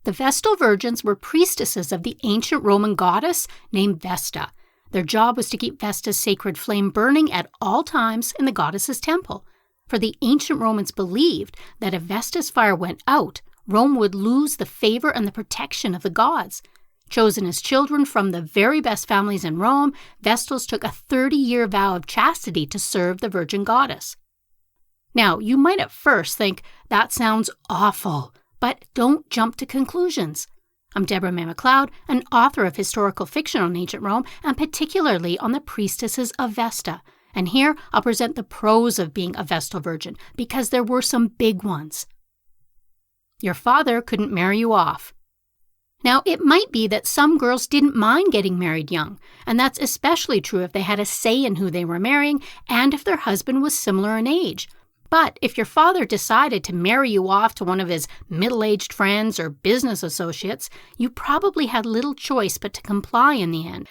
The Vestal virgins were priestesses of the ancient Roman goddess named Vesta. Their job was to keep Vesta's sacred flame burning at all times in the goddess's temple. For the ancient Romans believed that if Vesta's fire went out, Rome would lose the favor and the protection of the gods. Chosen as children from the very best families in Rome, Vestals took a 30-year vow of chastity to serve the virgin goddess. Now, you might at first think, that sounds awful, but don't jump to conclusions. I'm Deborah May McLeod, an author of historical fiction on ancient Rome, and particularly on the priestesses of Vesta. And here, I'll present the pros of being a Vestal virgin, because there were some big ones. Your father couldn't marry you off. Now, it might be that some girls didn't mind getting married young, and that's especially true if they had a say in who they were marrying and if their husband was similar in age. But if your father decided to marry you off to one of his middle-aged friends or business associates, you probably had little choice but to comply in the end.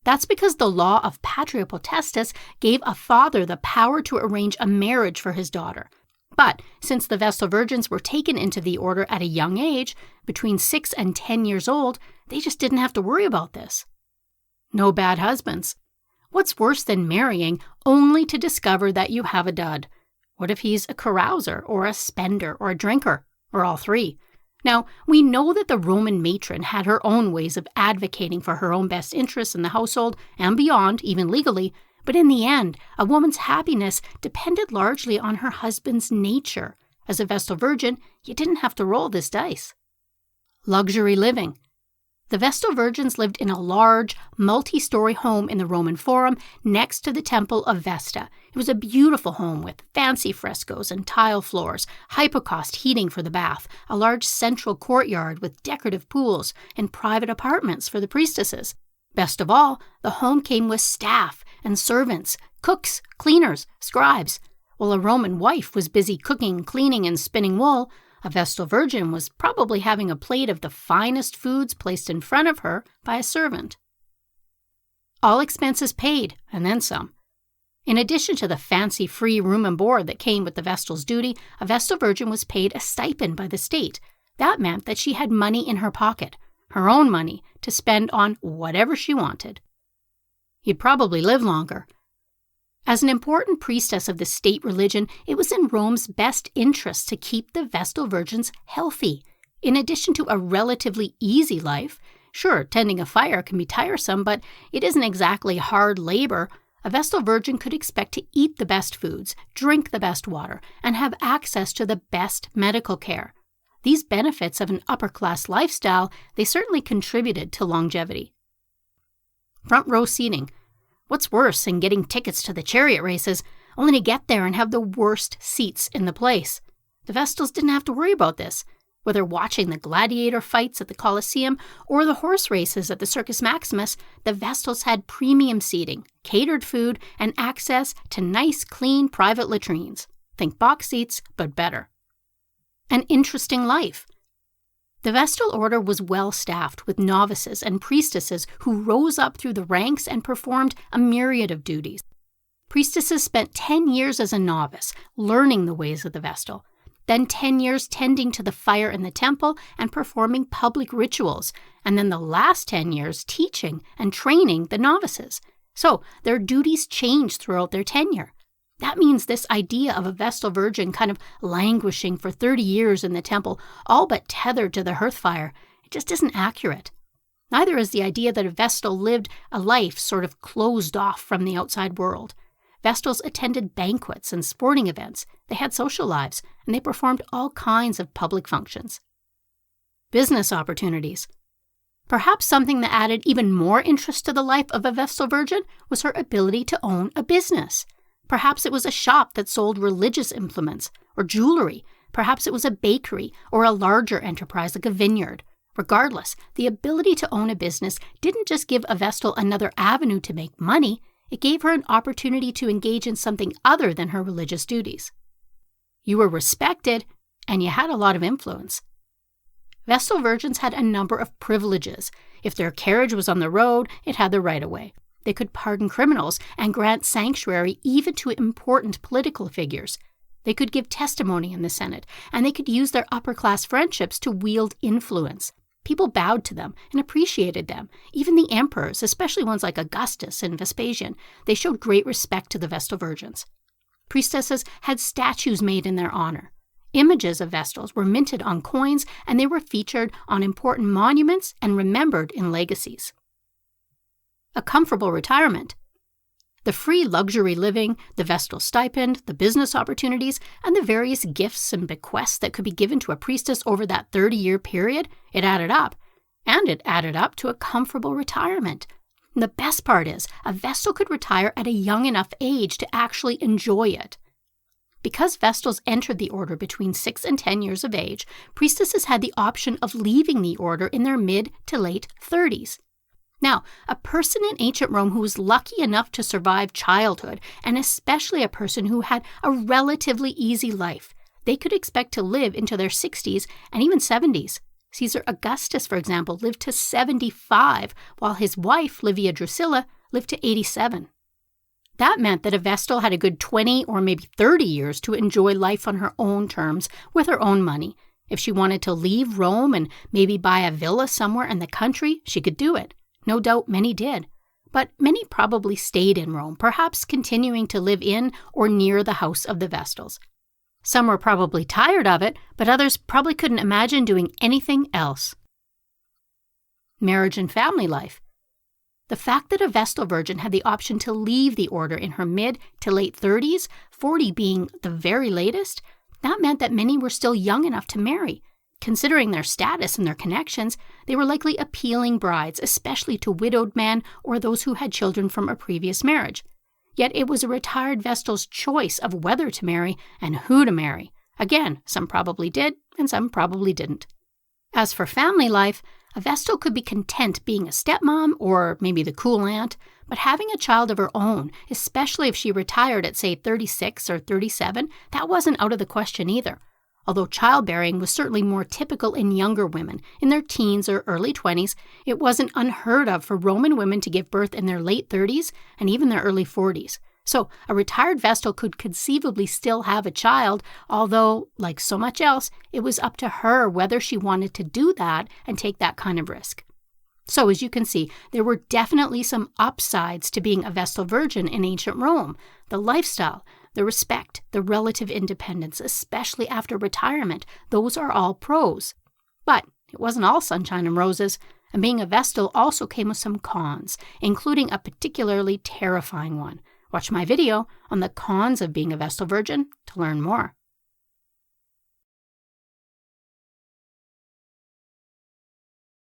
That's because the law of patria potestas gave a father the power to arrange a marriage for his daughter. But since the Vestal virgins were taken into the order at a young age, between 6 and 10 years old, they just didn't have to worry about this. No bad husbands. What's worse than marrying only to discover that you have a dud? What if he's a carouser or a spender or a drinker, or all three? Now, we know that the Roman matron had her own ways of advocating for her own best interests in the household and beyond, even legally, but in the end, a woman's happiness depended largely on her husband's nature. As a Vestal virgin, you didn't have to roll this dice. Luxury living. The Vestal virgins lived in a large, multi-story home in the Roman Forum next to the Temple of Vesta. It was a beautiful home with fancy frescoes and tile floors, hypocaust heating for the bath, a large central courtyard with decorative pools, and private apartments for the priestesses. Best of all, the home came with staff and servants, cooks, cleaners, scribes. While a Roman wife was busy cooking, cleaning, and spinning wool, a Vestal virgin was probably having a plate of the finest foods placed in front of her by a servant. All expenses paid, and then some. In addition to the fancy free room and board that came with the Vestal's duty, a Vestal virgin was paid a stipend by the state. That meant that she had money in her pocket, her own money, to spend on whatever she wanted. You'd probably live longer. As an important priestess of the state religion, it was in Rome's best interest to keep the Vestal virgins healthy. In addition to a relatively easy life, sure, tending a fire can be tiresome, but it isn't exactly hard labor. A Vestal virgin could expect to eat the best foods, drink the best water, and have access to the best medical care. These benefits of an upper-class lifestyle, they certainly contributed to longevity. Front row seating. What's worse than getting tickets to the chariot races, only to get there and have the worst seats in the place? The Vestals didn't have to worry about this. Whether watching the gladiator fights at the Colosseum or the horse races at the Circus Maximus, the Vestals had premium seating, catered food, and access to nice, clean, private latrines. Think box seats, but better. An interesting life. The Vestal order was well-staffed with novices and priestesses who rose up through the ranks and performed a myriad of duties. Priestesses spent 10 years as a novice, learning the ways of the Vestal, then 10 years tending to the fire in the temple and performing public rituals, and then the last 10 years teaching and training the novices. So their duties changed throughout their tenure. That means this idea of a Vestal virgin kind of languishing for 30 years in the temple, all but tethered to the hearth fire, it just isn't accurate. Neither is the idea that a Vestal lived a life sort of closed off from the outside world. Vestals attended banquets and sporting events, they had social lives, and they performed all kinds of public functions. Business opportunities. Perhaps something that added even more interest to the life of a Vestal virgin was her ability to own a business. Perhaps it was a shop that sold religious implements or jewelry. Perhaps it was a bakery or a larger enterprise like a vineyard. Regardless, the ability to own a business didn't just give a Vestal another avenue to make money, it gave her an opportunity to engage in something other than her religious duties. You were respected, and you had a lot of influence. Vestal virgins had a number of privileges. If their carriage was on the road, it had the right-of-way. They could pardon criminals and grant sanctuary even to important political figures. They could give testimony in the Senate, and they could use their upper-class friendships to wield influence. People bowed to them and appreciated them. Even the emperors, especially ones like Augustus and Vespasian, they showed great respect to the Vestal virgins. Priestesses had statues made in their honor. Images of Vestals were minted on coins, and they were featured on important monuments and remembered in legacies. A comfortable retirement. The free luxury living, the Vestal stipend, the business opportunities, and the various gifts and bequests that could be given to a priestess over that 30-year period, it added up. And it added up to a comfortable retirement. And the best part is, a Vestal could retire at a young enough age to actually enjoy it. Because Vestals entered the order between 6 and 10 years of age, priestesses had the option of leaving the order in their mid to late 30s. Now, a person in ancient Rome who was lucky enough to survive childhood, and especially a person who had a relatively easy life, they could expect to live into their 60s and even 70s. Caesar Augustus, for example, lived to 75, while his wife, Livia Drusilla, lived to 87. That meant that a Vestal had a good 20 or maybe 30 years to enjoy life on her own terms with her own money. If she wanted to leave Rome and maybe buy a villa somewhere in the country, she could do it. No doubt many did. But many probably stayed in Rome, perhaps continuing to live in or near the house of the Vestals. Some were probably tired of it, but others probably couldn't imagine doing anything else. Marriage and family life. The fact that a Vestal virgin had the option to leave the order in her mid to late 30s, 40 being the very latest, that meant that many were still young enough to marry. Considering their status and their connections, they were likely appealing brides, especially to widowed men or those who had children from a previous marriage. Yet it was a retired Vestal's choice of whether to marry and who to marry. Again, some probably did and some probably didn't. As for family life, a Vestal could be content being a stepmom or maybe the cool aunt, but having a child of her own, especially if she retired at, say, 36 or 37, that wasn't out of the question either. Although childbearing was certainly more typical in younger women, in their teens or early 20s, it wasn't unheard of for Roman women to give birth in their late 30s and even their early 40s. So a retired Vestal could conceivably still have a child, although, like so much else, it was up to her whether she wanted to do that and take that kind of risk. So as you can see, there were definitely some upsides to being a Vestal virgin in ancient Rome. The lifestyle, the respect, the relative independence, especially after retirement, those are all pros. But it wasn't all sunshine and roses, and being a Vestal also came with some cons, including a particularly terrifying one. Watch my video on the cons of being a Vestal virgin to learn more.